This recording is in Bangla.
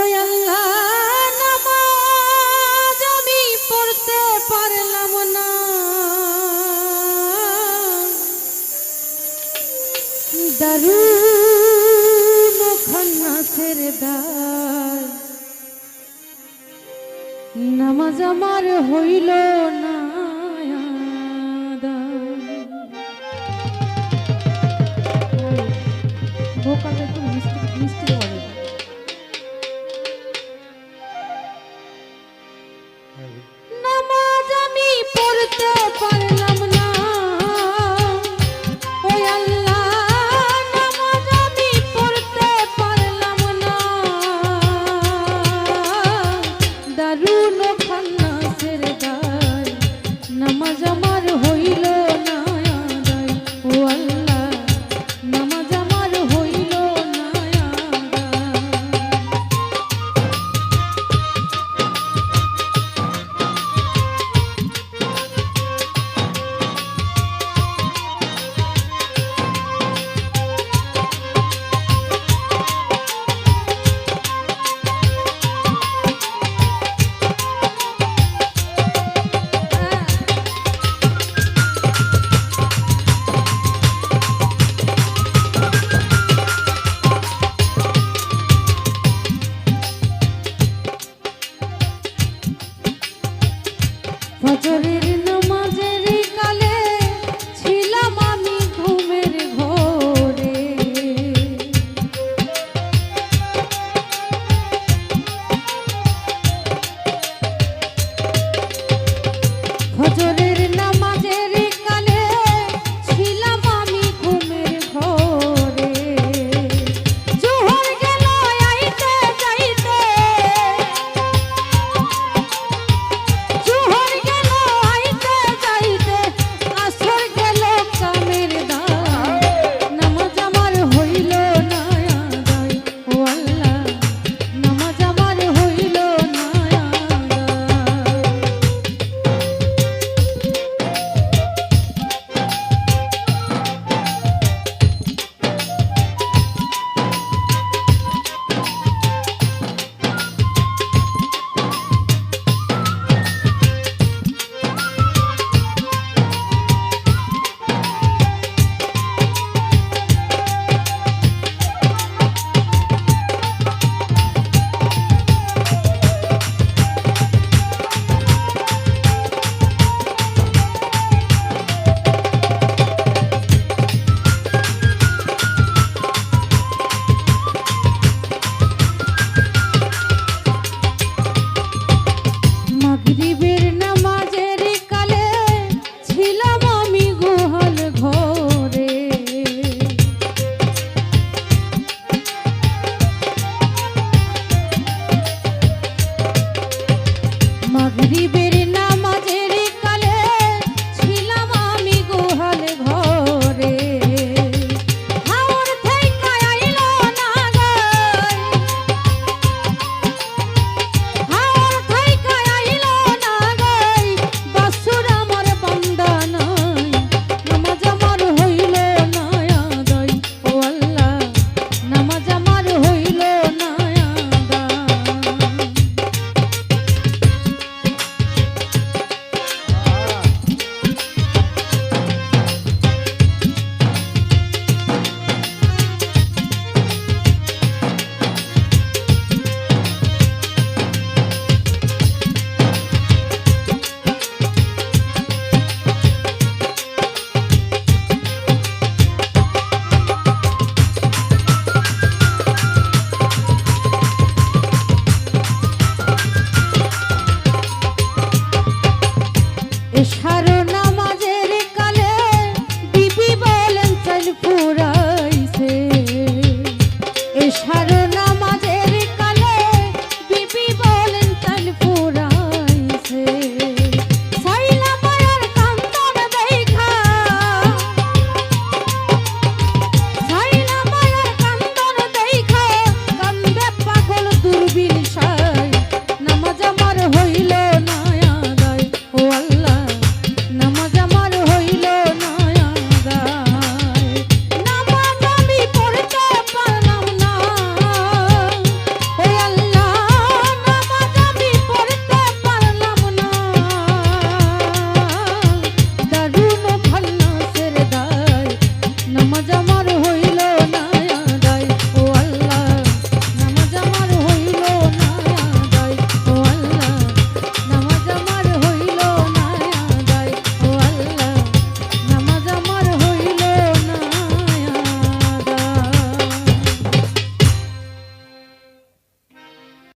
ওই আল্লাহ নামাজ আমি পড়তে পারলাম না, দারুণ খান্নাসের দায় নামাজ আমার হইল না। ভোকাল একটু মিষ্টি মিষ্টি বলে নামাজ আমি পড়তে পারলাম না, ওই আল্লাহ নামাজ আমি পড়তে পারলাম না, দারুণ খান্নাসের দায় নামাজ আমার হইল না আদায়। ও আল্লাহ নামাজ আমার হইল না ফজরের নামাজের কালে ছিলাম আমি ঘুমের ঘোরে, ফজরের নামাজের কালে ছিলাম আমি ঘুমের ঘোরে, জোহর গেল আইতে যাইতে, জোহর গেল আইতে যাইতে, আসর গেল কামের দায় নামাজ আমার হইল না আদায়। ও আল্লাহ নামাজ আমার হইল না আদায়। মাগরিবের নামাজের কালে ছিলাম আমি গোহাল ঘরে, মাগরিবের নামাজের কালে ছিলাম আমি গোহাল ঘরে, হাওর থেকে আইল না গায়, হাওর থেকে আইল না গায়, বাসুর আমার বান্দা নাই নামাজ আমার হইল না আদায়। ও আল্লাহ নামাজ আমার হইল না এশার নামাজের কালে বিবি বলেন চাল ফুরাইছে, এশার